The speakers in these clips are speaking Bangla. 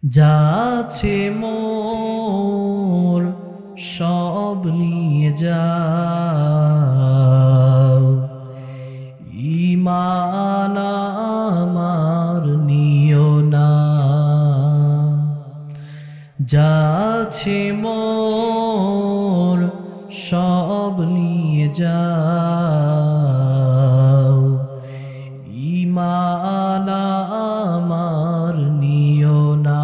যাচ্ছে মোর সব নিয়ে যাও, ঈমান আমার নিও না। যাচ্ছে মোর সব নিয়ে যাও, ঈমান আমার নিও না।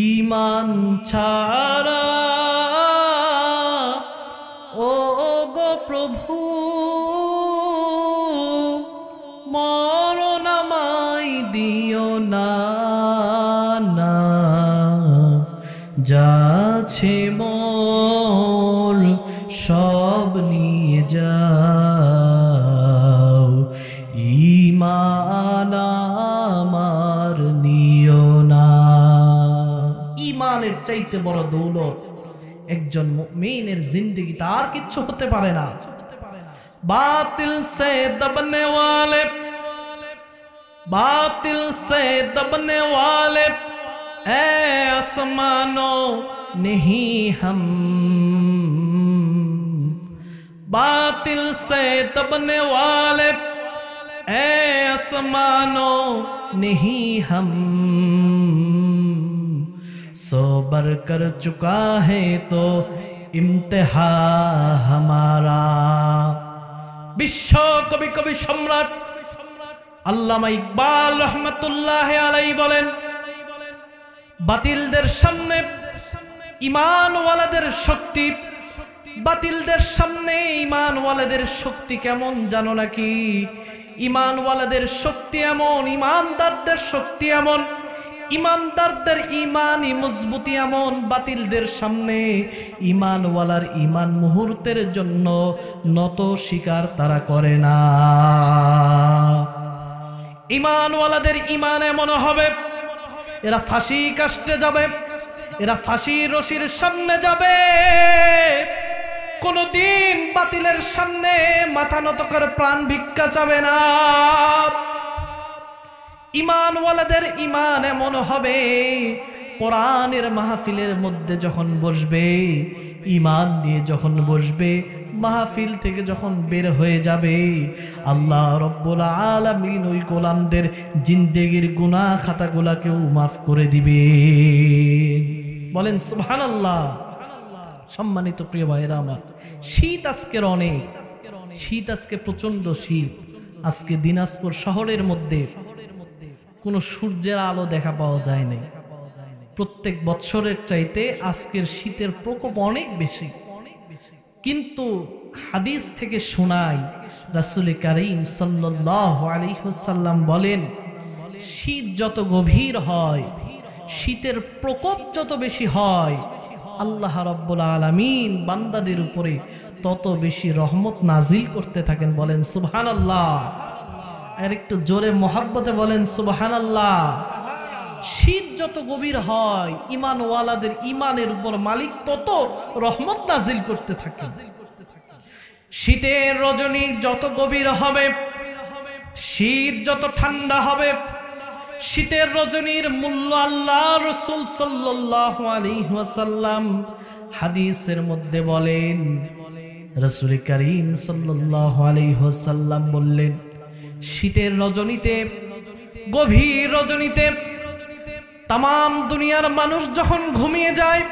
ঈমান ছাড়া ও গো প্রভু মরণ আমায় দিও না। না যাচ্ছে মোর সব নিয়ে যাও, ঈমান আমার নিও না। ঈমানের চাইতে বড় দৌলত একজন মুমিনের জিंदगी তার কিচ্ছু হতে পারে না। बातिल से दबने वाले, बातिल से दबने वाले ऐ आसमानों नहीं हम, बातिल से दबने वाले ऐ आसमानों नहीं हम, सोबर कर चुका है तो इम्तिहा हमारा। विश्व कवि कवि सम्राट আল্লামা ইকবাল রহমতুল্লাহ আলাইহি বলেন, বাতিলদের সামনে ঈমানওয়ালাদের শক্তি, বাতিলদের সামনে ঈমানওয়ালাদের শক্তি কেমন জানো নাকি? ঈমানওয়ালাদের শক্তি এমন, ঈমানদারদের শক্তি এমন, ঈমানদারদের ঈমানি মজবুতি এমন, বাতিলদের সামনে ঈমানওয়ালার ঈমান মুহূর্তের জন্য নত স্বীকার তারা করে না। ঈমানওয়ালাদের ঈমান এমন হবে, এরা ফাঁসি কাস্টে যাবে, এরা ফাঁসি রশির সামনে যাবে, কোনদিন বাতিলের সামনে মাথা নত করে প্রাণ ভিক্ষা চাবে না। ঈমানওয়ালাদের ঈমান এমন হবে, কোরআনের মাহফিলের মধ্যে যখন বসবে, ঈমান নিয়ে যখন বসবে, মাহফিল থেকে যখন বের হয়ে যাবে, আল্লাহ রব্বুল আলামিন ওই গোলামদের জিন্দেগির গুনাহ খাতাগুলাকেও মাফ করে দিবে। বলেন সুবহানাল্লাহ। সম্মানিত প্রিয় ভাইরা আমার, শীত আজকের অনেক, শীত আজকে প্রচন্ড শীত। আজকে দিনাজপুর শহরের মধ্যে কোনো সূর্যের আলো দেখা পাওয়া যায় নাই। প্রত্যেক বৎসরের চাইতে আজকের শীতের প্রকোপ অনেক বেশি। কিন্তু হাদিস থেকে শোনাই, রাসূল কারীম সাল্লাল্লাহু আলাইহি ওয়াসাল্লাম বলেন, শীত যত গভীর হয়, শীতের প্রকোপ যত বেশি হয়, আল্লাহ রাব্বুল আলামিন বান্দাদের উপরে তত বেশি রহমত নাজিল করতে থাকেন। বলেন সুবহানাল্লাহ। আর একটু জোরে মহাব্বতে বলেন সুবহানাল্লাহ। শীত যত গভীর হয়, ঈমানওয়ালাদের ঈমানের উপর মালিক তত রহমত নাজিল করতে থাকে। শীতের রজনী যত গভীর হবে, শীত যত ঠান্ডা হবে, শীতের রজনীর মূল্য আল্লাহ রাসূল সাল্লাল্লাহু আলাইহি ওয়াসাল্লাম হাদিসের মধ্যে বলেন, রাসূল কারীম সাল্লাল্লাহু আলাইহি ওয়াসাল্লাম বললেন, শীতের রজনীতে, গভীর রজনীতে তাম দুনিয়ার মানুষ যখন ঘুমিয়ে যায়,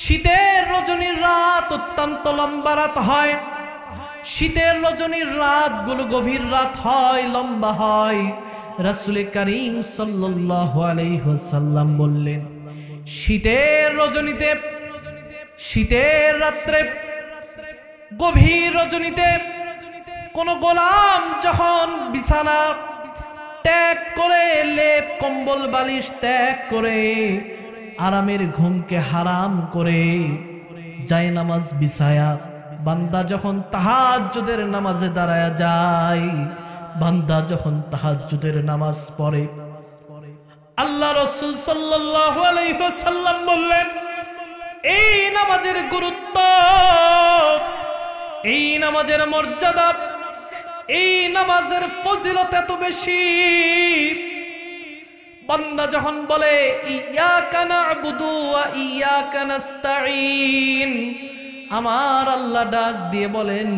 শীতের রজনীর রাত অত্যন্ত লম্বা রাত হয়, শীতের রজনীর রাতগুলো গভীর রাত হয়, লম্বা হয়। রাসূল কারীম সাল্লাল্লাহু আলাইহি ওয়াসাল্লাম বললেন, শীতের রজনীতে, শীতের রাত্রে, গভীর রজনীতে কোন গোলাম যখন বিছানা ত্যাগ করে, লেপ কম্বল বালিশ ত্যাগ করে, আরামের ঘুমকে হারাম করে জায়নামাজ বিছায়া বান্দা যখন তাহাজ্জুদের নামাজে দাঁড়ায়া যায়, বান্দা যখন তাহাজ্জুদের নামাজ পড়ে, আল্লাহ রাসূল সাল্লাল্লাহু আলাইহি ওয়াসাল্লাম বললেন, এই নামাজের গুরুত্ব, এই নামাজের মর্যাদা, এই নামাজের ফজিলত এত বেশি, বান্দা যখন বলে ইয়াকা না'বুদু ওয়া ইয়াকা নাস্তাঈন, আমার আল্লাহ ডাক দিয়ে বলেন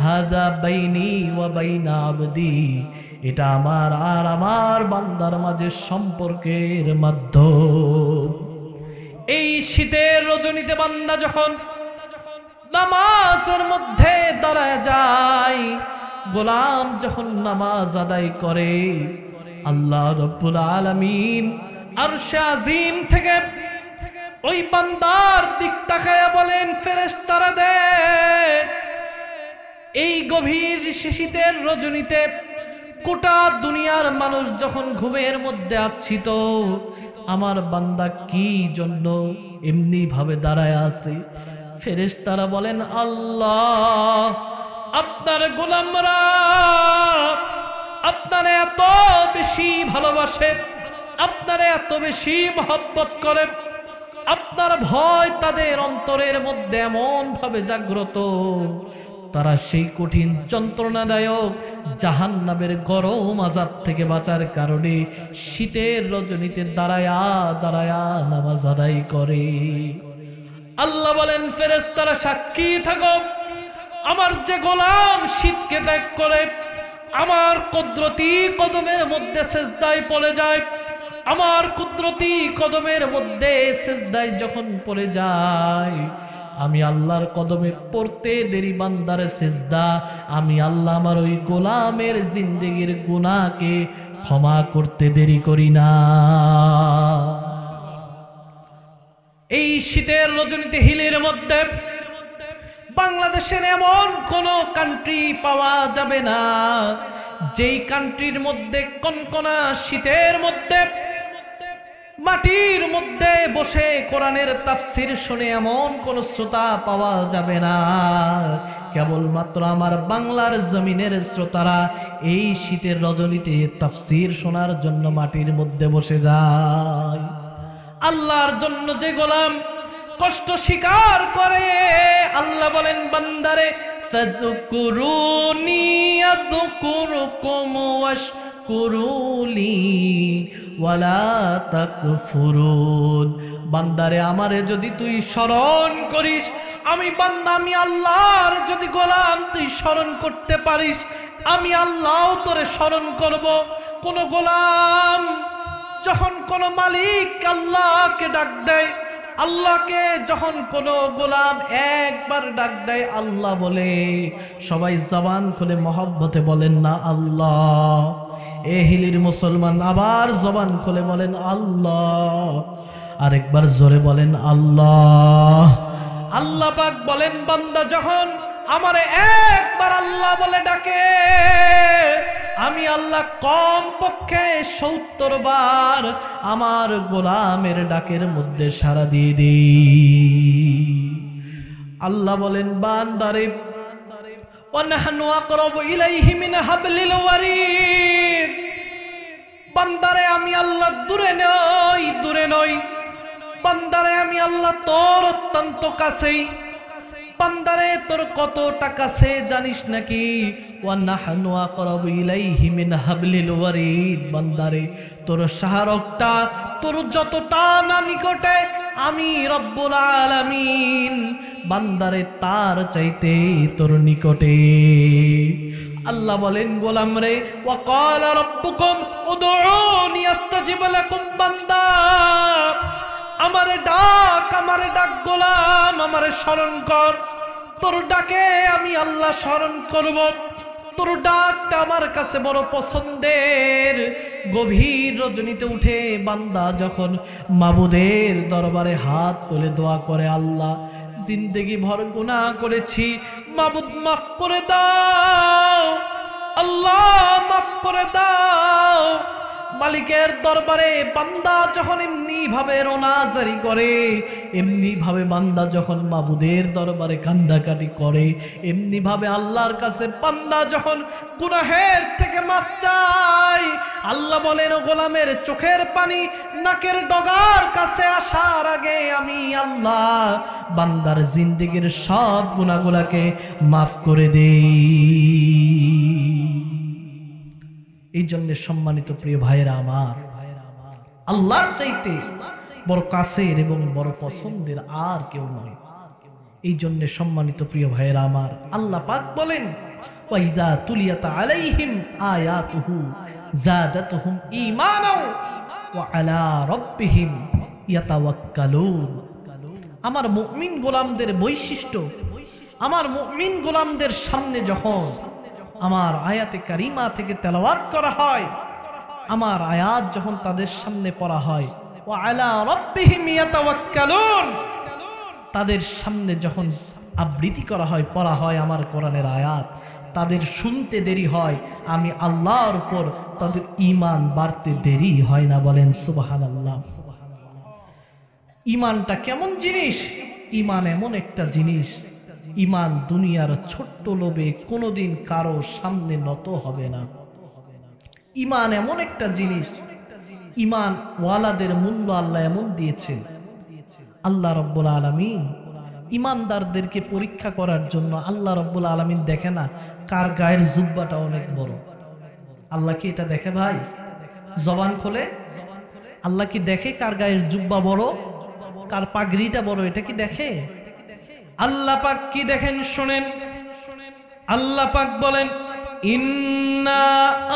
হাযা বাইনি ওয়া বাইনা আবদি, এটা আমার আর আমার বান্দার মাঝে সম্পর্কের মাধ্যম। এই শীতের রজনীতে বান্দা যখন নামাজের মধ্যে দাঁড়ায় যায়, গোলাম যখন নামাজ আদায় করে, আল্লাহ রাব্বুল আলামিন আরশে আজিম থেকে ওই বান্দার দিক তাকায়া বলেন ফেরেশতারা দেখ, এই গভীর শীতের রজনীতে গোটা দুনিয়ার মানুষ যখন ঘুমের মধ্যে আচ্ছিত, আমার বান্দা কি জন্য এমনি ভাবে দাঁড়ায় আছে? ফেরেশতারা বলেন আল্লাহ, আপনার গোলামরা আপনারে এত বেশি ভালোবাসে, আপনারে এত বেশি মহব্বত করে, আপনার ভয় তাদের অন্তরের মধ্যে এমন ভাবে জাগ্রত, তারা সেই কঠিন যন্ত্রণাদায়ক জাহান্নামের গরম আযাব থেকে বাঁচার কারণে শীতের রজনীতে দাঁড়ায়া দাঁড়ায়া নামাজ আদায় করে। আল্লাহ বলেন ফেরেশতারা সাক্ষী থাকো, আমার যে গোলাম শীতকে ত্যাগ করে আমার কুদরতি কদমের মধ্যে সিজদায় পড়ে যায়, আমার কুদরতি কদমের মধ্যে সিজদায় যখন পড়ে যায়, আমি আল্লাহর কদমে পড়তে দেরি বান্দার সিজদা, আমি আল্লাহ আমার ওই গোলামের জিন্দেগির গুনাহকে ক্ষমা করতে দেরি করি না। এই শীতের রজনীতে হিলের মধ্যে বাংলাদেশের এমন কোন কান্ট্রি পাওয়া যাবে না যেই কান্ট্রির মধ্যে কনকনা শীতের মধ্যে মাটির মধ্যে বসে কোরআনের তাফসীর শুনে এমন কোন শ্রোতা পাওয়া যাবে না। কেবলমাত্র আমার বাংলার জমিনের শ্রোতারা এই শীতের রজনীতে তাফসীর শোনার জন্য মাটির মধ্যে বসে যায়। আল্লাহর জন্য যে গোলাম কষ্ট স্বীকার করে, আল্লাহ বলেন বান্দারে ফাযকুরুনি আযকুরুকুম ওয়াশকুরুলি ওয়ালা তাকফুরুন, বান্দারে আমারে যদি তুই স্মরণ করিস, আমি বান্দা আমি আল্লাহর যদি গোলাম তুই স্মরণ করতে পারিস, আমি আল্লাহও তোরে স্মরণ করব। কোন গোলাম যখন কোন মালিক আল্লাহকে ডাক দেয়, আল্লাহকে যখন কোন গোলাম একবার ডাক দেয় আল্লাহ বলে, সবাই জবান খুলে মহব্বতে বলেন না আল্লাহ। এ হিলির মুসলমান আবার জবান খুলে বলেন আল্লাহ, আরেকবার জোরে বলেন আল্লাহ। আল্লাহ পাক বলেন বান্দা যখন আমারে একবার আল্লাহ বলে ডাকে, আমি আল্লাহ কম পক্ষে ৭০ বার আমার গোলামের ডাকের মধ্যে সাড়া দিয়ে দিই। আল্লাহ বলেন বান্দারে ওয়ানাহনু আকরাবু ইলাইহি মিন হাবলিল ওয়ারিদ, বান্দারে আমি আল্লাহ দূরে নই, দূরে নই, বান্দারে আমি আল্লাহ তোর অত্যন্ত কাছেই। বান্দারে তোর কতটা কাছে জানিস নাকি? ওয়ানাহনু আকরাবু ইলাইহি মিন হাবলিল ওয়ারিদ, বান্দারে তোর শাহরগটা তোর যতটা না নিকটে, আমি রব্বুল আলামিন বান্দারে তার চাইতে তোর নিকটে। আল্লাহ বলেন গোলাম রে ওয়াকাল রাব্বুকুম উদউনি আস্তাজিব লাকুম, বান্দা আমারে ডাক গোলাম, আমারে স্মরণ কর, তোর ডাকে আমি আল্লাহ স্মরণ করব। তোর ডাকটা আমার কাছে বড় পছন্দের। গভীর রজনীতে উঠে বান্দা যখন মাবুদের দরবারে হাত তুলে দোয়া করে, আল্লাহ জিন্দেগি ভর গুনাহ করেছি, মাবুদ মাফ করে দাও, আল্লাহ মাফ করে দাও। মালিকের দরবারে বান্দা যখন এমনি ভাবে রোনাজারি করে, এমনি ভাবে বান্দা যখন মাবুদের দরবারে কান্দাকাটি করে, এমনি ভাবে আল্লাহর কাছে বান্দা যখন গুনাহের থেকে মাফ চায়, আল্লাহ বলেন গোলামের চোখের পানি নাকের ডগার কাছে আসার আগে আমি আল্লাহ বান্দার জিন্দেগির সব গুনাহগুলোকে মাফ করে দেই। এই জন্য সম্মানিত প্রিয় ভাইয়েরা আমার, আল্লাহর চাইতে বড় কাছের এবং বড় পছন্দের আর কেউ নয়। এই জন্য সম্মানিত প্রিয় ভাইয়েরা আমার, আল্লাহ পাক বলেন ওয়াইদা তুলিয়াত আলাইহিম আয়াতুহু যাদাতুহুম ঈমানাও ওয়া আলা রাব্বিহিম ইয়াতাওয়াক্কালুন। আমার মুমিন গোলামদের বৈশিষ্ট্য, আমার মুমিন গোলামদের সামনে যখন আমার আয়াতে কারিমা থেকে তেলাওয়াত করা হয়, আমার আয়াত যখন তাদের সামনে পড়া হয়, ওয়া আলা রাব্বিহিম ইয়াতাওয়াক্কালুন, তাদের সামনে যখন আবৃত্তি করা হয়, পড়া হয় আমার কোরআনের আয়াত, তাদের শুনতে দেরি হয়, আমি আল্লাহর উপর তাদের ঈমান বাড়তে দেরি হয় না। বলেন সুবহানাল্লাহ। ঈমানটা কেমন জিনিস? ঈমান এমন একটা জিনিস, ঈমান দুনিয়ার ছোট্ট লোভে কোনোদিন কারো সামনে নত হবে না। ঈমান এমন একটা জিনিস, ঈমান ওয়ালাদের মূল্য আল্লাহ এমন দিয়েছেন। আল্লাহ রাব্বুল আলামিন ঈমানদারদেরকে পরীক্ষা করার জন্য আল্লাহ রাব্বুল আলামিন দেখে না কার গায়ের জুব্বাটা অনেক বড়। আল্লাহ কি এটা দেখে ভাই? জবান খোলে আল্লাহ কি দেখে কার গায়ের জুব্বা বড়, কার পাগড়িটা বড়? এটা কি দেখে? আল্লাহ পাক কি দেখেন শোনেন। আল্লাহ পাক বলেন ইন্না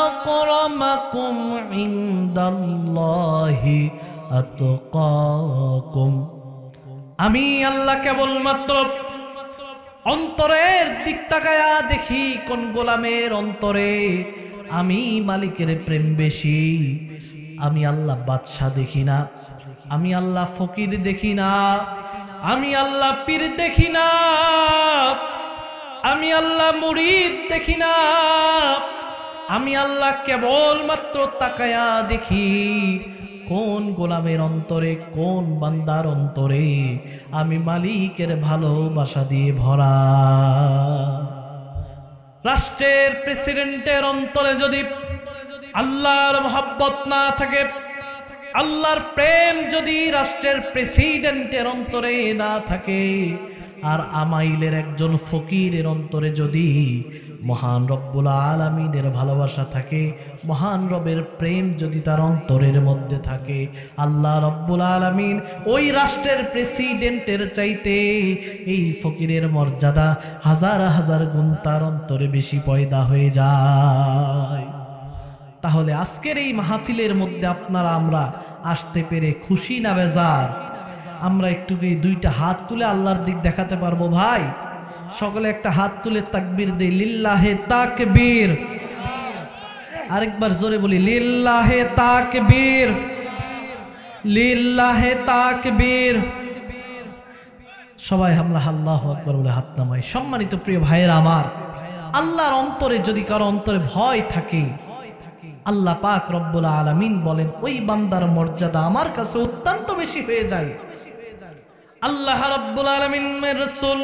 আকরামাকুম ইনদাল্লাহি আতকাকুম। আমি আল্লাহ কেবলমাত্র অন্তরের দিক তাকায়া দেখি কোন গোলামের অন্তরে আমি মালিকের প্রেম বেশি। আমি আল্লাহ বাদশা দেখি না, আমি আল্লাহ ফকির দেখি না, আমি আল্লাহ পীর দেখি না, আমি আল্লাহ মুরিদ দেখি না। আমি আল্লাহ কেবলমাত্র তাকায়া দেখি কোন গোলামের অন্তরে, কোন বান্দার অন্তরে আমি মালিকের ভালোবাসা দিয়ে ভরা। রাষ্ট্রের প্রেসিডেন্টের অন্তরে যদি আল্লাহর মহব্বত না থাকে, আল্লাহর প্রেম যদি রাষ্ট্রের প্রেসিডেন্টের অন্তরে না থাকে, আর আমাইলের একজন ফকিরের অন্তরে যদি মহান রব্বুল আলামিনের ভালোবাসা থাকে, মহান রবের প্রেম যদি তার অন্তরের মধ্যে থাকে, আল্লাহ রব্বুল আলামিন ওই রাষ্ট্রের প্রেসিডেন্টের চাইতে এই ফকিরের মর্যাদা হাজার হাজার গুণ তার অন্তরে বেশি পয়দা হয়ে যায়। তাহলে আজকের এই মাহফিলের মধ্যে আপনারা আমরা আসতে পেরে খুশি না বেজার? আমরা একটু কি দুইটা হাত তুলে আল্লাহর দিক দেখাতে পারবো ভাই? সকলে একটা হাত তুলে তাকবীর দেই, লিল্লাহে তাকবীর। আরেকবার জোরে বলি, লিল্লাহে তাকবীর, লিল্লাহে তাকবীর। সবাই আমরা আল্লাহু আকবার বলে হাত নামাই। সম্মানিত প্রিয় ভাইয়েরা আমার, আল্লাহর অন্তরে যদি কারো অন্তরে ভয় থাকে, আল্লাহ পাক রব্বুল আলামিন বলেন ওই বান্দার মর্যাদা আমার কাছে অত্যন্ত বেশি হয়ে যায়। আল্লাহ রব্বুল আলামিনের রাসূল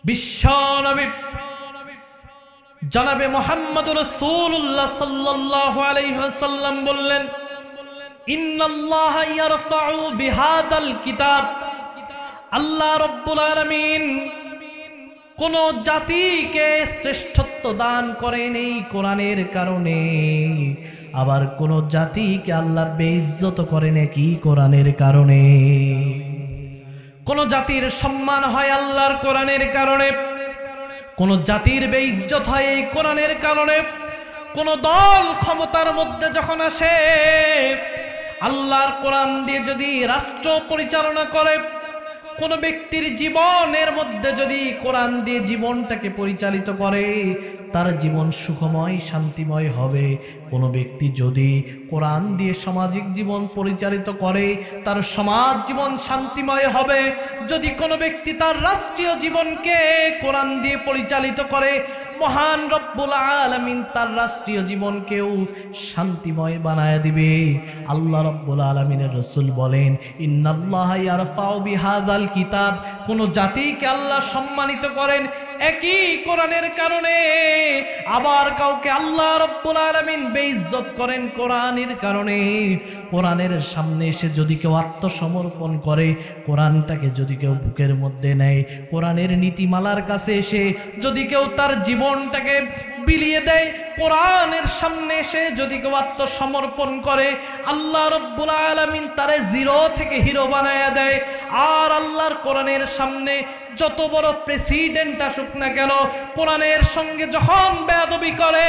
বিশ্ব নবী জনাবে মুহাম্মদুর রাসূলুল্লাহ সাল্লাল্লাহু আলাইহি ওয়াসাল্লাম বললেন ইন্নাল্লাহা ইয়ারফাউ বিহাদাল কিতাব। আল্লাহ রব্বুল আলামিন কোন জাতিকে শ্রেষ্ঠত্ব দান করেন এই কোরআনের কারণে, আবার কোন জাতিকে আল্লাহ বেইজ্জত করেন কি কোরআনের কারণে। কোন জাতির সম্মান হয় আল্লাহর কোরআনের কারণে, কোন জাতির বেইজ্জত হয় এই কোরআনের কারণে। কোন দল ক্ষমতার মধ্যে যখন আসে, আল্লাহর কোরআন দিয়ে যদি রাষ্ট্র পরিচালনা করে, কোন ব্যক্তির জীবনের মধ্যে যদি কোরআন দিয়ে জীবনটাকে পরিচালিত করে, তার জীবন সুখময় শান্তিময় হবে। কোন ব্যক্তি যদি কোরআন দিয়ে সামাজিক জীবন পরিচালিত করে, তার সমাজ জীবন শান্তিময় হবে। যদি কোনো ব্যক্তি তার রাষ্ট্রীয় জীবনকে কোরআন দিয়ে পরিচালিত করে, মহান রব্বুল আলামিন তার রাষ্ট্রীয় জীবনকেও শান্তিময় বানায় দিবে। আল্লাহ রব্বুল আলামিনের রাসূল বলেন ইন্নাল্লাহা ইয়ারফাউ বিহাযাল কিতাব। কোন জাতিকে আল্লাহ সম্মানিত করেন একই কোরআনের কারণে, আবার কাউকে আল্লাহ রাব্বুল আলামিন বেইজ্জত করেন কোরআনের কারণে। কোরআনের সামনে এসে যদি কেউ আত্মসমর্পণ করে, কোরআনটাকে যদি কেউ বুকের মধ্যে নেয়, কোরআনের নীতিমালার কাছে এসে যদি কেউ তার জীবনটাকে বিলিয়ে দেয়, কোরআনের সামনে এসে যদি কেউ আত্মসমর্পণ করে, আল্লাহ রাব্বুল আলামিন তারে জিরো থেকে হিরো বানায়া দেয়। আর আল্লাহর কোরআনের সামনে যত বড় প্রেসিডেন্ট আসুক না কেন, কোরআনের সঙ্গে যখন বেয়াদবি করে,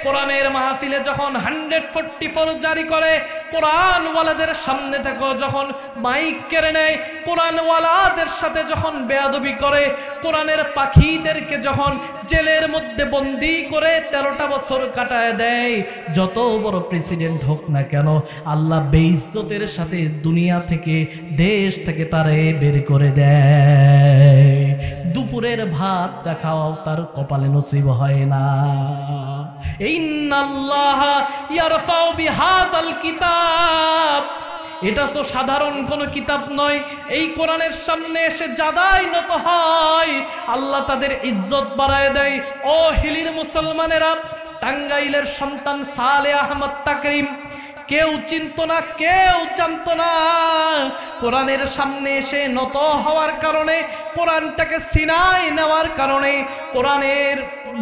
কোরআনের মাহফিলে যখন 144 জারি করে, কোরআনওয়ালাদের সামনে থেকে যখন মাইক কেড়ে নেয়, কোরআনওয়ালাদের সাথে যখন বেয়াদবি করে, কোরআনের পাখিদেরকে যখন জেলের মধ্যে বন্দী করে 13টা বছর কাটায় দেয়, যত বড় প্রেসিডেন্ট হোক না কেন, আল্লাহ বেইজ্জতের সাথে দুনিয়া থেকে, দেশ থেকে তারে বের করে দেয়। দুপুরের ভাতটা খাওয়াও তার কপালে নসিব হয় না। ইন্নাল্লাহা ইয়ারফাউ বিহাদাল কিতাব, এটা তো সাধারণ কোনো কিতাব নয়। এই কোরআনের সামনে এসে যাদাই নত হয়, আল্লাহ তাদের ইজ্জত বাড়ায় দেয়। ও হিলির মুসলমানেরা, টাঙ্গাইলের সন্তান সালেহ আহমদ তাকরিম কেউ চিনত না, কেউ জানত না। কোরআনের সামনে এসে নত হওয়ার কারণে, কোরআনটাকে সিনায় নেওয়ার কারণে, কোরআনের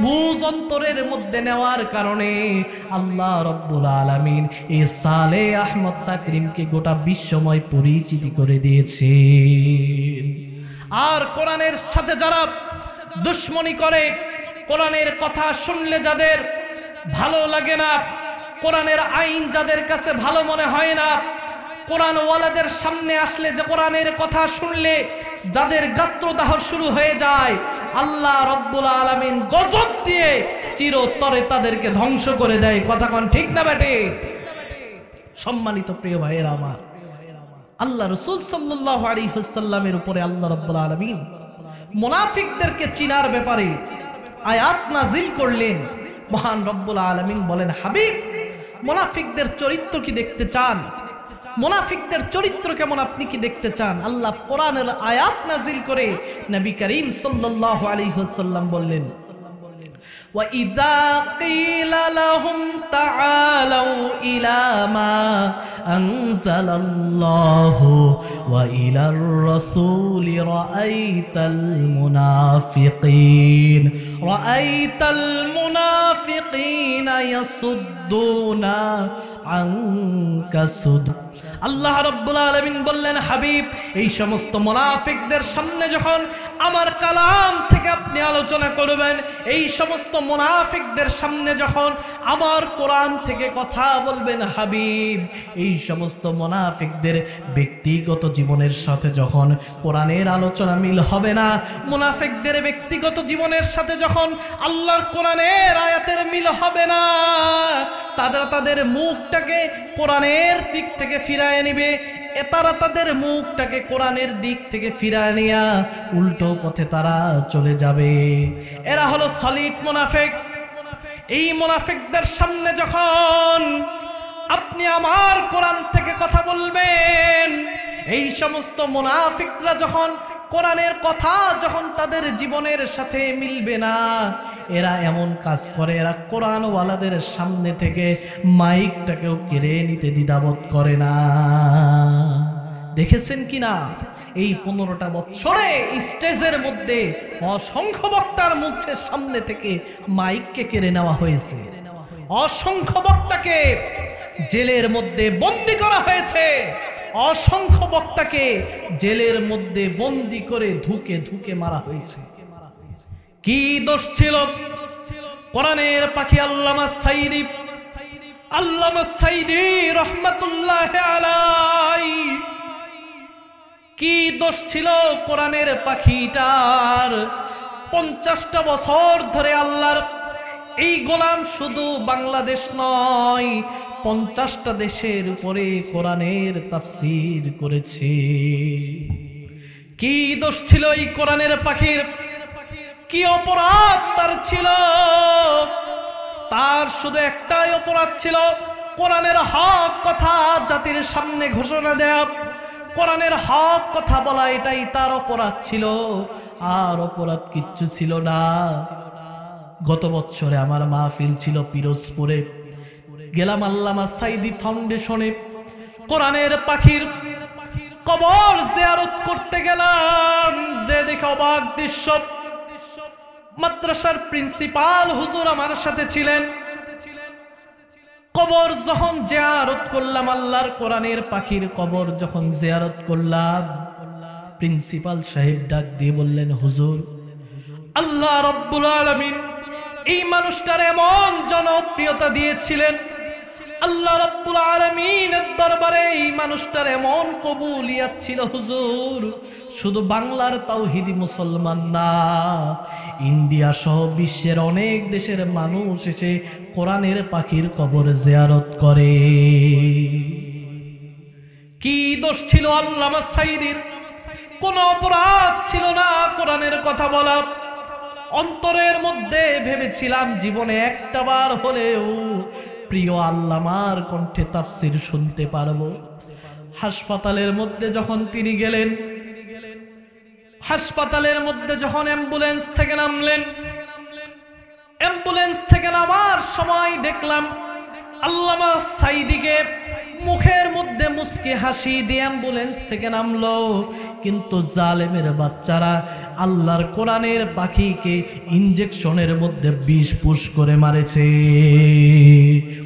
বুঝ অন্তরের মধ্যে নেওয়ার কারণে আল্লাহ রাব্বুল আলামিন এই সালেহ আহমদ তাকরিমকে গোটা বিশ্বময় পরিচিতি করে দিয়েছে। আর কোরআনের সাথে যারা দুশ্মনী করে, কোরআনের কথা শুনলে যাদের ভালো লাগে না, কোরআনের আইন যাদের কাছে ভালো মনে হয় না, কোরআনওয়ালাদের সামনে আসলে যে কোরআনের কথা শুনলে যাদের গাত্রদাহ শুরু হয়ে যায়, আল্লাহ রাব্বুল আলামিন গজব দিয়ে চিরতরে তাদেরকে ধ্বংস করে দেয়। কথা কোন ঠিক না বেটে? সম্মানিত প্রিয় ভাইয়েরা আমার, আল্লাহ রাসূল সাল্লাল্লাহু আলাইহি ওয়াসাল্লামের উপরে আল্লাহ রাব্বুল আলামিন মুনাফিকদেরকে চিনার ব্যাপারে আয়াত নাজিল করলেন। মহান রব্বুল আলামিন বলেন, হাবিব, মুনাফিকদের চরিত্র কি দেখতে চান? মুনাফিকদের চরিত্র কেমন আপনি কি দেখতে চান? আল্লাহ কোরআনের আয়াত নাজিল করে নবী করিম সাল্লাল্লাহু আলাইহি ওয়াসাল্লাম বললেন, وَإِذَا قِيلَ لَهُمْ تَعَالَوْا إِلَى مَا أَنزَلَ اللَّهُ وَإِلَى الرَّسُولِ رَأَيْتَ الْمُنَافِقِينَ يَصُدُّونَ عَنكَ صُدُودًا। আল্লাহ রাব্বুল আলামিন বললেন, হাবিব, এই সমস্ত মুনাফিকদের সামনে যখন আমার কালাম থেকে আপনি আলোচনা করবেন, এই সমস্ত মুনাফিকদের সামনে যখন আমার কোরআন থেকে কথা বলবেন, হাবিব, এই সমস্ত মুনাফিকদের ব্যক্তিগত জীবনের সাথে যখন কোরআনের আলোচনা মিল হবে না, মুনাফিকদের ব্যক্তিগত জীবনের সাথে যখন আল্লাহর কোরআনের আয়াতের মিল হবে না, তাদের মুখটাকে কোরআনের দিক থেকে ফিরায় নিবে, তারা তাদের মুখটাকে কোরআনের দিক থেকে ফিরায় নিয়া উল্টো পথে তারা চলে যাবে। এরা হলো সলিড মুনাফিক। এই মুনাফিকদের সামনে যখন আপনি আমার কোরআন থেকে কথা বলবেন, এই সমস্ত মুনাফিকরা যখন কোরআনের কথা যখন তাদের জীবনের সাথে মিলবে না, এরা এমন কাজ করে, এরা কোরআনওয়ালাদের সামনে থেকে মাইকটাকেও কেড়ে নিতে দ্বিধাবোধ করে না। দেখেছেন কিনা, এই 15টা বছরে স্টেজের মধ্যে অসংখ্য বক্তার মুখের সামনে থেকে মাইককে কেড়ে নেওয়া হয়েছে, অসংখ্য বক্তাকে জেলের মধ্যে বন্দী করা হয়েছে, অসংখ্য বক্তাকে জেলের মধ্যে বন্দী করে ধুকে ধুকে মারা হয়েছে। কি দোষ ছিল? কোরআনের পাখি আল্লামা সাইদি রহমাতুল্লাহ আলাইহি, কি দোষ ছিল কোরআনের পাখিটার? 50টা বছর ধরে আল্লাহর এই গোলাম শুধু বাংলাদেশ নয়, 50টা দেশের উপরে কোরআনের তাফসীর করেছে। কি দোষ ছিল এই কোরআনের পাখির? কি অপরাধ তার ছিল? তার শুধু একটাই অপরাধ ছিল, কোরআনের হক কথা জাতির সামনে ঘোষণা দেয়া, কোরআনের হক কথা বলা এটাই তার অপরাধ ছিল, আর অপরাধ কিচ্ছু ছিল না। গত বছরে আমার মাহফিল ছিল পিরোজপুরে, গেলাম আল্লামা সাইদি ফাউন্ডেশনে, কোরআনের পাখির কবর জিয়ারত করতে গেলাম। যে দেখে অবাক দৃশ্য, মাদ্রাসার প্রিন্সিপাল হুজুর আমার সাথে ছিলেন। কবর যখন জিয়ারত করলাম, আল্লাহর কোরআনের পাখির কবর যখন জিয়ারত করলাম, প্রিন্সিপাল সাহেব ডাক দিয়ে বললেন, হুজুর, আল্লাহ রাব্বুল আলামিন এই মানুষটার এমন জনপ্রিয়তা দিয়েছিলেন, আল্লাহ রাব্বুল আলামিনের দরবারে এই মানুষটার এমন কবুলিয়াত ছিল হুজুর, শুধু বাংলার তাওহীদি মুসলমান না, ইন্ডিয়া সহ বিশ্বের অনেক দেশের মানুষ এসে কোরআনের পাখির কবর জিয়ারত করে। কি দোষ ছিল আল্লামা সাইদির? কোনো অপরাধ ছিল না কোরআনের কথা বলা। অন্তরের মধ্যে ভেবেছিলাম জীবনে একটা বার হলেও প্রিয় আল্লামার কণ্ঠে তাফসীর শুনতে পারবো। হাসপাতালের মধ্যে যখন তিনি গেলেন, হাসপাতালের মধ্যে যখন অ্যাম্বুলেন্স থেকে নামলেন, অ্যাম্বুলেন্স থেকে নামার সময় দেখলাম আল্লামা সাইদিকে মুখের মধ্যে মুস্কি হাসি দিয়ে অ্যাম্বুলেন্স থেকে নামলো, কিন্তু জালেমের বাচ্চারা আল্লাহর কোরআনের পাখিকে ইনজেকশনের মধ্যে বিষ পুশ করে মারেছে।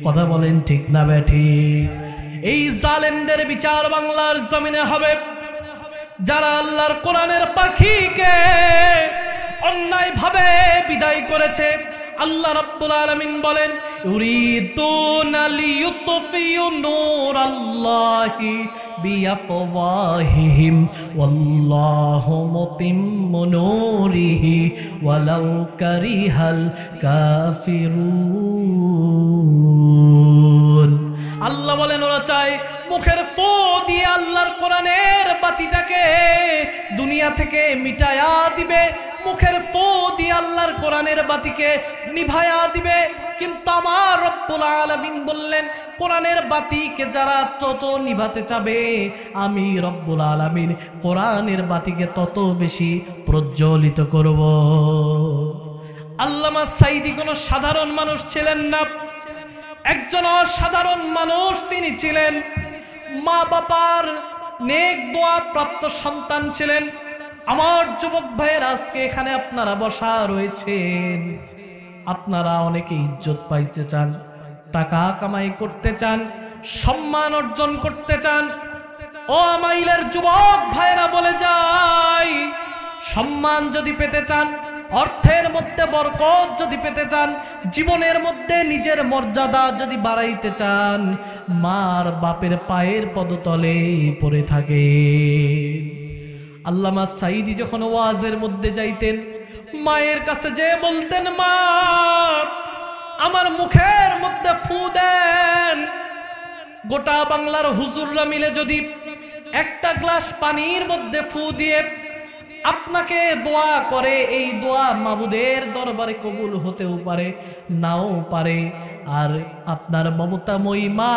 কথা বলেন ঠিক না বেঠিক? এই জালেমদের বিচার বাংলার জমিনে হবে। যারা আল্লাহর কোরআনের পাখিকে অন্যায়ভাবে বিদায় করেছে, আল্লাহ রাব্বুল আলামিন বলেন, ইউরিদুনা লিইউতফিউ নূরাল্লাহি বিআফওয়াহিহিম ওয়াল্লাহু মুতিম্মু নূরিহি ওয়ালাউ কারিহাল কাফিরুন। আল্লাহ বলেন, ওরা চায় মুখের ফু দিয়ে আল্লাহর কোরআনের বাতিটাকে দুনিয়া থেকে মিটায়া দিবে, মুখের ফু দিয়ে আল্লাহর কোরআনের বাতিকে নিভায়া দিবে, কিন্তু আমার রব্বুল আলামিন বললেন, কোরআনের বাতিকে যারা তত নিভাতে চাবে, আমি রব্বুল আলামিন কোরআনের বাতিকে তত বেশি প্রজ্বলিত করব। আল্লামা সাইদি কোনো সাধারণ মানুষ ছিলেন না, একজন অসাধারণ মানুষ তিনি ছিলেন। মা বাবার নেক দোয়া প্রাপ্ত সন্তান ছিলেন। আমার যুবক ভাইয়ের আজকে এখানে আপনারা বসা রয়েছেন, আপনারা অনেকে ইজ্জত পাইতে চান, টাকা কামাই করতে চান, সম্মান অর্জন করতে চান। ও আমাইলের যুবক ভাইরা বলে যাই, সম্মান যদি পেতে চান, অর্থের মধ্যে বরকত যদি পেতে চান, জীবনের মধ্যে নিজের মর্যাদা যদি বাড়াইতে চান, মার বাপের পায়ের পদতলে পড়ে থাকে। আল্লামা সাইদি যখন ওয়াজের মধ্যে যাইতেন, মায়ের কাছে যে বলতেন, মা আমার মুখের মধ্যে ফু দেন। গোটা বাংলার হুজুররা মিলে যদি একটা গ্লাস পানির মধ্যে ফু দিয়ে আপনাকে দোয়া করে, এই দোয়া মাবুদের দরবারে কবুল হতেও পারে, নাও পারে। আর আপনার মমতাময়ী মা,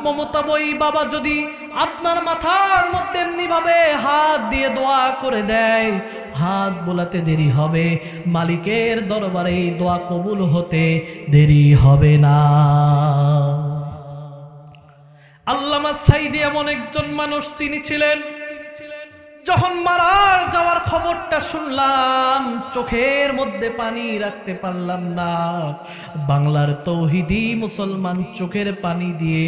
মমতাময়ী বাবা যদি আপনার মাথার মধ্যে এমনি ভাবে হাত দিয়ে দোয়া করে দেয়, হাত বোলাতে দেরি হবে, মালিকের দরবারে এই দোয়া কবুল হতে দেরি হবে না। আল্লামা সাইদি এমন একজন মানুষ তিনি ছিলেন, যখন মারার যাওয়ার খবরটা শুনলাম, চোখের মধ্যে পানি রাখতে পারলাম না। বাংলার তৌহিদি মুসলমান চোখের পানি দিয়ে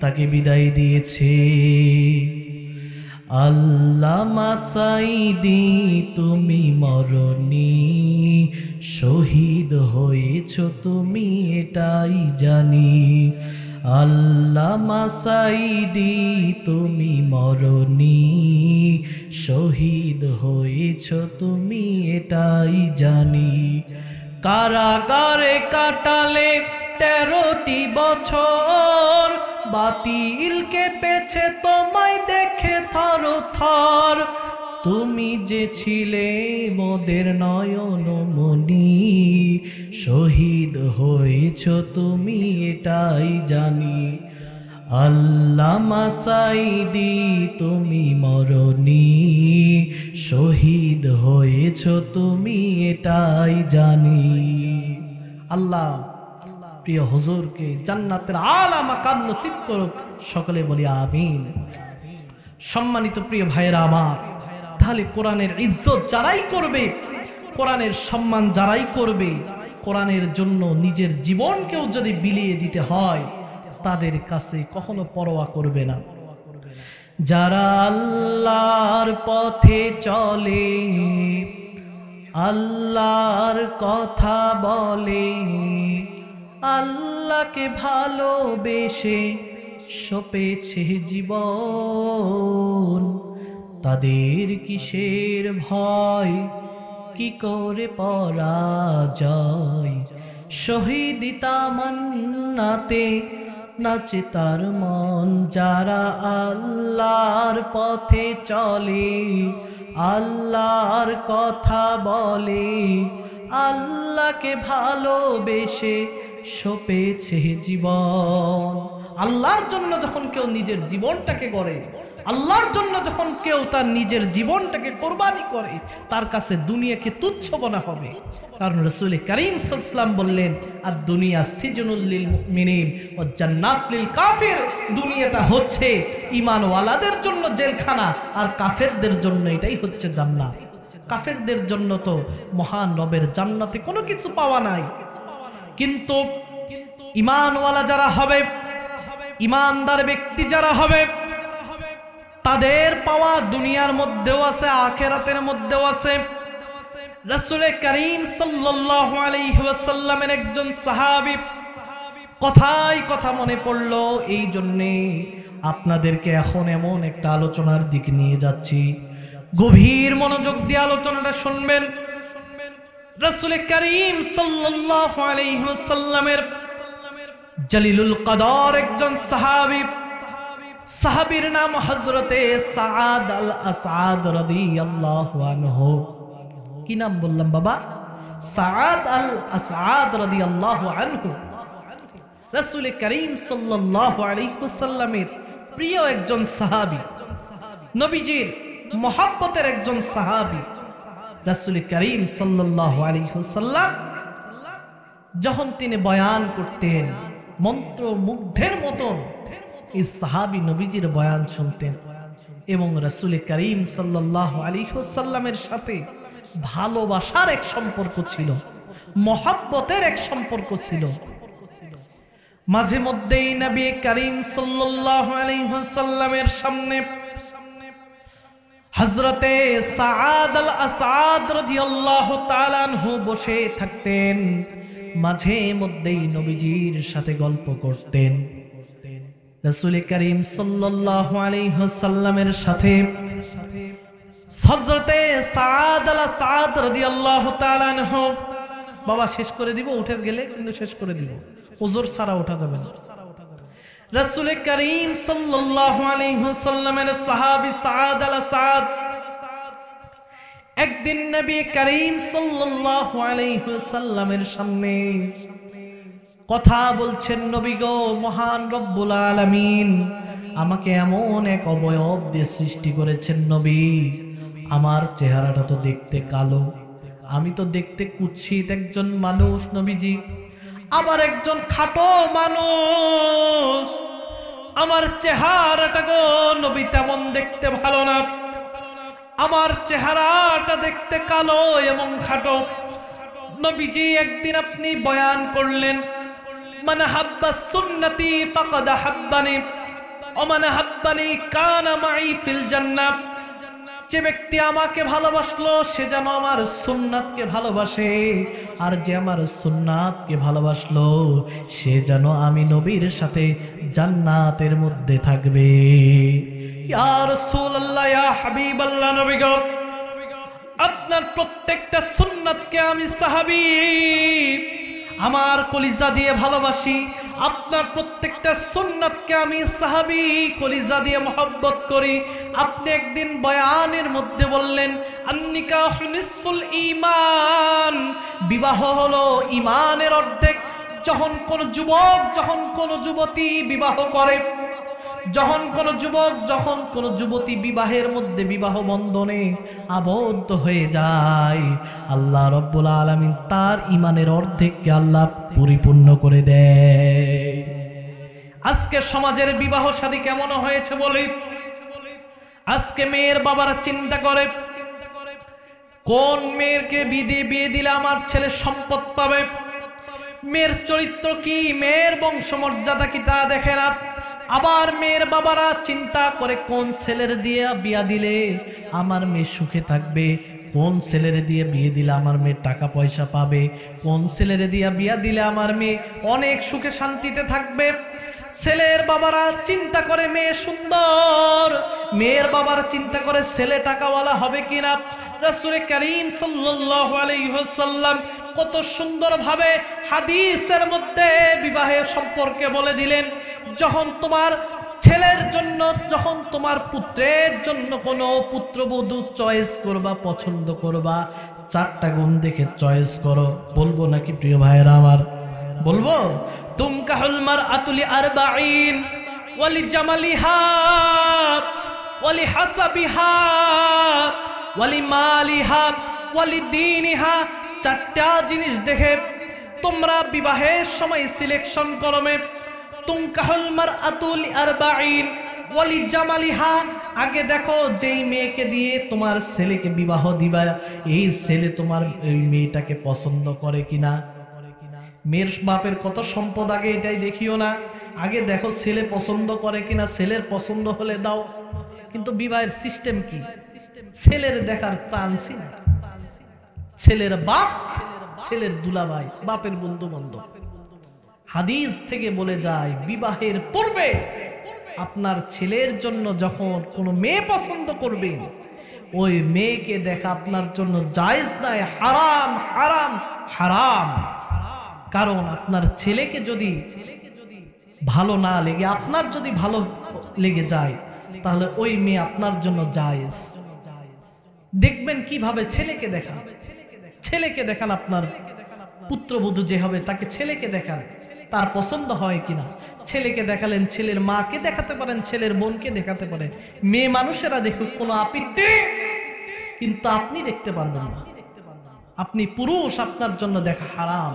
তাকে বিদায় দিয়েছে। আল্লামা সাইদি তুমি মরনি, শহীদ হয়েছ তুমি এটাই জানি। আল্লামা সাইদি তুমি মরনি, শহীদ হয়েছ তুমি এটাই জানি। কারাগারে কাটালে 13টি বছর, বাতিল কেঁপেছে তোমায় দেখে থর থর। তুমি যে ছিলে মোদের নয়নমণি, শহীদ হয়েছ তুমি এটাই জানি। আল্লামা সাঈদী তুমি মরনি, শহীদ হয়েছ তুমি এটাই জানি। আল্লাহ প্রিয় হুজুরকে জান্নাতের আলা মাকাম নসিব করুক, সকলে বলি আমিন। সম্মানিত প্রিয় ভাইয়েরা আমার, তাহলে কোরআনের ইজ্জত যারাই করবে, কোরআনের সম্মান যারাই করবে, কোরআনের জন্য নিজের জীবনকেও যদি বিলিয়ে দিতে হয়, তাদের কাছে কখনো পরোয়া করবে না। যারা আল্লাহর পথে চলে, আল্লাহর কথা বলে, আল্লাহকে ভালোবেসে সপেছে জীবন, তাদের কিসের ভয়, কি করে পরাজয়। শহীদি তামান্নাতে নাচে তার মন। যারা আল্লাহর পথে চলে, আল্লাহর কথা বলে, আল্লাহকে ভালোবেসে সপেছে জীবন। আল্লাহর জন্য যখন কেউ নিজের জীবনটাকে গড়ে, আল্লাহর জন্য যখন কেউ তার নিজের জীবনটাকে কোরবানি করে, তার কাছে দুনিয়াকে তুচ্ছ মনে হবে। কারণ রাসূল কারীম সাল্লাল্লাহু আলাইহি ওয়াসাল্লাম বললেন, আর দুনিয়া সিজনুল লিল মুমিনিন ওয়া জান্নাত লিল কাফির। দুনিয়াটা হচ্ছে ঈমানওয়ালাদের জন্য জেলখানা, আর কাফেরদের জন্য এটাই হচ্ছে জান্নাত। কাফেরদের জন্য তো মহান রবের জান্নাতে কোনো কিছু পাওয়া নাই, কিন্তু ঈমানওয়ালা যারা হবে, ঈমানদার ব্যক্তি যারা হবে, তাদের পাওয়া দুনিয়ার মধ্যেও আছে, আখিরাতের মধ্যেও আছে। রাসূল কারীম সাল্লাল্লাহু আলাইহি ওয়াসাল্লামের একজন সাহাবী কথায় কথা মনে পড়ল, এই জন্যে আপনাদেরকে এখন এমন একটা আলোচনার দিকে নিয়ে যাচ্ছি, গভীর মনোযোগ দিয়ে আলোচনাটা শুনবেন। রাসূল কারীম সাল্লাল্লাহু আলাইহি ওয়াসাল্লামের জলিলুল কদর একজন সাহাবী, সাহাবীর নাম হযরতে সাআদ আল আসআদ রাদিয়াল্লাহু আনহু। কি নাম বললাম বাবা? সাআদ আল আসআদ রাদিয়াল্লাহু আনহু। রাসূল কারীম সাল্লাল্লাহু আলাইহি ওয়াসাল্লামের প্রিয় একজন সাহাবী, নবীজির মহব্বতের একজন সাহাবী। রাসূল কারীম সাল্লাল্লাহু আলাইহি ওয়াসাল্লাম যখন তিনি বয়ান করতেন, মন্ত্র মুগ্ধের মতন এই সাহাবী নবীজির বয়ান শুনতেন, এবং রাসূল কারীম সাল্লাল্লাহু আলাইহি ওয়াসাল্লামের সাথে ভালোবাসার এক সম্পর্ক ছিল, মহব্বতের এক সম্পর্ক ছিল। মাঝে মধ্যেই নবী করিম সাল্লাল্লাহু আলাইহি ওয়াসাল্লামের সামনে হযরতে সাআদ আল আসআদ রাদিয়াল্লাহু তাআলা আনহু বসে থাকতেন, মাঝে মধ্যেই নবীজির সাথে গল্প করতেন। রাসূল করিম সাল্লাল্লাহু আলাইহি ওয়াসাল্লামের সাথে হযরতে সাআদ আল আসআদ রাদিয়াল্লাহু তাআলা আনহু, বাবা শেষ করে দিব, উঠে গেলে কিন্তু শেষ করে দিব, ওজর ছাড়া ওঠা যাবে না। রাসূল করিম সাল্লাল্লাহু আলাইহি ওয়াসাল্লামের সাহাবী সাআদ আল আসআদ একদিন নবী করিম সাল্লাল্লাহু আলাইহি ওয়াসাল্লামের সামনে কথা বলছেন, নবী গো, মহান রব্বুল আলামিন আমাকে এমন এক অবয়ব দিয়ে সৃষ্টি করেছেন নবী, আমার চেহারাটা তো দেখতে কালো, আমি তো দেখতে কুৎসিত একজন মানুষ নবীজি, আবার একজন খাটো মানুষ, আমার চেহারাটা গো নবী তেমন দেখতে ভালো না, আমার চেহারাটা দেখতে কালো এবং খাটো। নবীজি একদিন আপনি বয়ান করলেন, মান হাব্বা সুন্নতি ফাকাদ হাব্বানি ওয়া মান হাব্বানি কানা মাই ফিল জান্নাহ। যে ব্যক্তি আমাকে ভালোবাসলো সে যেন আমার সুন্নাতকে ভালোবাসে, আর যে আমার সুন্নাতকে ভালোবাসলো সে যেন আমি নবীর সাথে জান্নাতের মধ্যে থাকবে। ইয়া রাসূলুল্লাহ, ইয়া হাবিবাল্লাহ, নবী গো, আপনার প্রত্যেকটা সুন্নাতকে আমি সাহাবী আমার কলিজা দিয়ে ভালোবাসি, আপনার প্রত্যেকটা সুন্নাতকে আমি সাহাবী কলিজা দিয়ে মহব্বত করি। আপনি একদিন বয়ানের মধ্যে বললেন, আন-নিকাহু নিসফুল ঈমান, বিবাহ হলো ঈমানের অর্ধেক। যখন কোন যুবক, যখন কোন যুবতী বিবাহ করে, যখন কোন যুবক, যখন কোন যুবতী বিবাহের মধ্যে, বিবাহ বন্ধনে আবদ্ধ হয়ে যায়, আল্লাহ রাব্বুল আলামিন তার ঈমানের অর্ধেককে আল্লাহ পরিপূর্ণ করে দেয়। আজকে সমাজের বিবাহ শাদী কেমন হয়েছে বলি? আজকে মেয়ের বাবারা চিন্তা করে কোন মেয়েকে বিয়ে দিলে আমার ছেলে সম্পদ পাবে, মেয়ের চরিত্র কি, মেয়ের বংশমর্যাদা কি তা দেখে না। আবার মেয়ের বাবারা চিন্তা করে কোন ছেলের দিয়ে বিয়া দিলে আমার মেয়ে সুখে থাকবে, কোন ছেলের দিয়ে বিয়ে দিলে আমার মেয়ে টাকা পয়সা পাবে, কোন ছেলের দিয়ে বিয়া দিলে আমার মেয়ে অনেক সুখে শান্তিতে থাকবে। ছেলের বাবারা চিন্তা করে মেয়ে সুন্দর, মেয়ের বাবারা চিন্তা করে ছেলে টাকাওয়ালা হবে কিনা। রাসূল করিম সাল্লাল্লাহু আলাইহি ওয়াসাল্লাম কত সুন্দরভাবে হাদিসের মধ্যে বিবাহের সম্পর্কে বলে দিলেন, যখন তোমার ছেলের জন্য, যখন তোমার পুত্রের জন্য কোনো পুত্রবধূ চয়েস করবা, পছন্দ করবা, 4টা গুণ দেখে চয়েস করো। বলবো নাকি প্রিয় ভাইয়েরা আমার? বলবো। তুমকাহুল মারআতু লিআরবাঈন ওয়ালি জামালিহা ওয়ালি হাসাবিহা ওয়ালি মালিহা ওয়ালি দীনিহা, 4টা জিনিস দেখে তোমরা বিবাহের সময় সিলেকশন করবে। তুমকাহুল মারআতু লিআরবাঈন ওয়ালি জামালিহা, আগে দেখো যেই মেয়েকে দিয়ে তোমার ছেলেকে বিবাহ দিবা, এই ছেলে তোমার এই মেয়েটাকে পছন্দ করে কিনা। মেয়ের বাপের কত সম্পদ, আগে এটাই দেখিও না, আগে দেখো ছেলে পছন্দ করে কিনা, ছেলের পছন্দ হলে দাও। কিন্তু বিবাহের সিস্টেম কি? ছেলের দেখার চান্সই না। ছেলের বাপ, ছেলের দুলাভাই, বাপের বন্ধু বান্ধব। হাদিস থেকে বলে যায় বিবাহের পূর্বে আপনার ছেলের জন্য যখন কোনো মেয়ে পছন্দ করবেন, ওই মেয়েকে দেখা আপনার জন্য জায়েজ নাই, হারাম হারাম হারাম। কারণ আপনার ছেলেকে যদি ভালো না লেগে আপনার যদি ভালো লেগে যায়, তাহলে ওই মেয়ে আপনার জন্য জায়েজ। দেখবেন কিভাবে ছেলেকে দেখান, ছেলেকে দেখান, আপনার পুত্রবধূ যে হবে তাকে ছেলেকে দেখান, তার পছন্দ হয় কিনা। ছেলেকে দেখালেন, ছেলের মাকে দেখাতে পারেন, ছেলের বোনকে দেখাতে পারেন, মেয়ে মানুষেরা দেখুক, কোনো আপত্তি, কিন্তু আপনি দেখতে পারবেন না। আপনি পুরুষ, আপনার জন্য দেখা হারাম।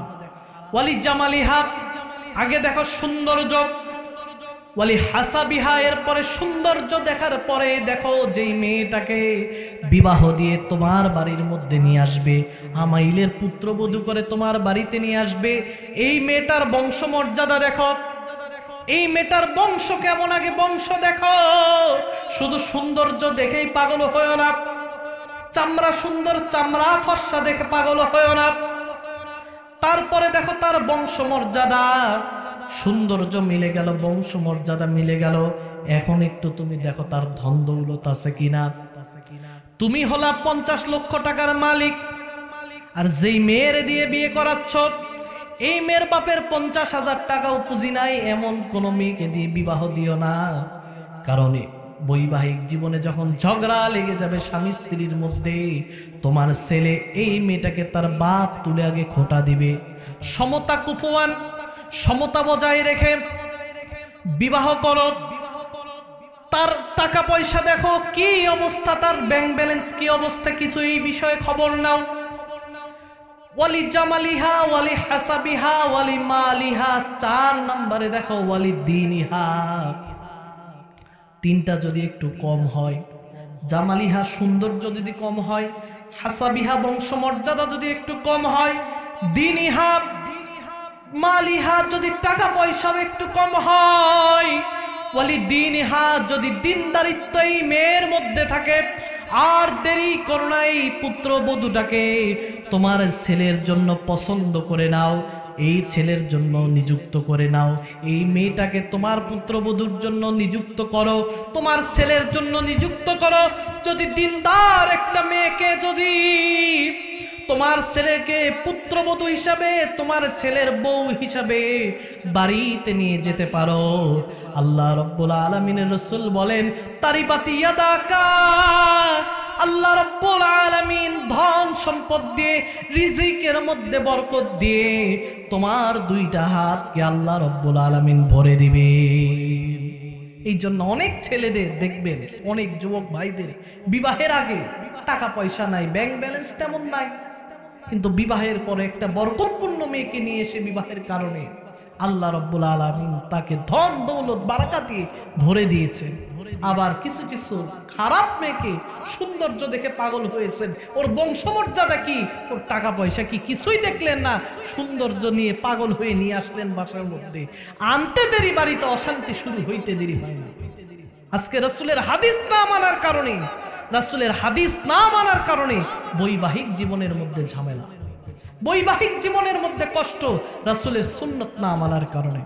ওয়ালি জামালিহা, আগে দেখো সৌন্দর্য, ওয়ালি হাসাবিহা, এরপরে সৌন্দর্য দেখার পরে দেখো যেই মেয়েটাকে বিবাহ দিয়ে তোমার বাড়ির মধ্যে নিয়ে আসবে, আমাইলের পুত্রবধূ করে তোমার বাড়িতে নিয়ে আসবে, এই মেয়েটার বংশমর্যাদা দেখো, এই মেয়েটার বংশ কেমন, আগে বংশ দেখো। শুধু সৌন্দর্য দেখেই পাগল হয়েও না, চামড়া সুন্দর, চামড়া ফর্সা দেখে পাগল হয়েও না। তারপরে দেখো তার বংশমর্যাদা, সৌন্দর্য মিলে গেল, বংশমর্যাদা মিলে গেল, এখন একটু তুমি দেখো তার ধন দৌলত আছে কিনা। তুমি হলা 50 লক্ষ টাকার মালিক, আর যেই মেয়ের দিয়ে বিয়ে করাচ্ছ, এই মেয়ের বাপের 50,000 টাকাও পুঁজি নাই, এমন কোন মেয়েকে দিয়ে বিবাহ দিও না। কারণ বৈবাহিক জীবনে যখন ঝগড়া লেগে যাবে স্বামী স্ত্রীর মধ্যে, তোমার ছেলে এই মেয়েটাকে তার বাপ তুলে আগে খোঁটা দিবে। সমতা কুফওয়ান, সমতা বজায় রেখে বিবাহ করো। তার টাকা পয়সা দেখো কি অবস্থা, তার ব্যাংক ব্যালেন্স কি অবস্থা, কিছু এই বিষয়ে খবর নাও। ওয়ালি জামালিহা ওয়ালি হাসাবিহা ওয়ালি মালিহা, 4 নম্বরে দেখো ওয়ালি দীনিহা। 3টা যদি একটু কম হয়, জামালিহা সৌন্দর্য যদি কম হয়, হাসাবিহা বংশমর্যাদা যদি একটু কম হয়, দীনিহা মালিহা যদি টাকা পয়সা একটু কম হয়, ওয়ালি দীনিহা যদি দিনদারিত্ব এই মেয়ের মধ্যে থাকে, আর দেরি করো না, এই পুত্রবধূটাকে তোমার ছেলের জন্য পছন্দ করে নাও, এই ছেলের জন্য নিযুক্ত করে নাও, এই মেয়েটাকে তোমার পুত্রবধূর জন্য নিযুক্ত করো, তোমার ছেলের জন্য নিযুক্ত করো। যদি দিনদার একটা মেয়েকে যদি তোমার ছেলেকে পুত্রবধূ হিসাবে, তোমার ছেলের বউ হিসাবে বাড়িতে নিয়ে যেতে পারো, আল্লাহ রাব্বুল আলামিনের রাসূল বলেন তারিবাতি ইয়াদাকা, আল্লাহ রাব্বুল আলামিন ধন সম্পদ দিয়ে, রিজিকের মধ্যে বরকত দিয়ে তোমার 2টা হাতকে আল্লাহ রাব্বুল আলামিন ভরে দিবে। এই জন্য অনেক ছেলেদের দেখবেন, অনেক যুবক ভাইদের বিবাহের আগে টাকা পয়সা নাই, ব্যাংক ব্যালেন্স তেমন নাই, কিন্তু বিবাহের পরে একটা বরকতপূর্ণ মেয়েকে নিয়ে এসে বিবাহের কারণে আল্লাহ রাব্বুল আলামিন তাকে ধন দৌলত বারাকা দিয়ে ভরে দিয়েছেন। আবার কিছু কিছু খারাপ মেয়েকে সৌন্দর্য দেখে পাগল হয়েছেন, ওর বংশমর্যাদা কি, ওর টাকা পয়সা কি, কিছুই দেখলেন না, সৌন্দর্য নিয়ে পাগল হয়ে নিয়ে আসলেন বাসার মধ্যে। আনতে দেরি, বাড়িতে অশান্তি শুরু হইতে দেরি হয় না। আজকে রাসূলের হাদিস না মানার কারণে, রাসূলের হাদিস না মানার কারণে বৈবাহিক জীবনের মধ্যে ঝামেলা, বৈবাহিক জীবনের মধ্যে কষ্ট, রাসূলের সুন্নাত না মানার কারণে।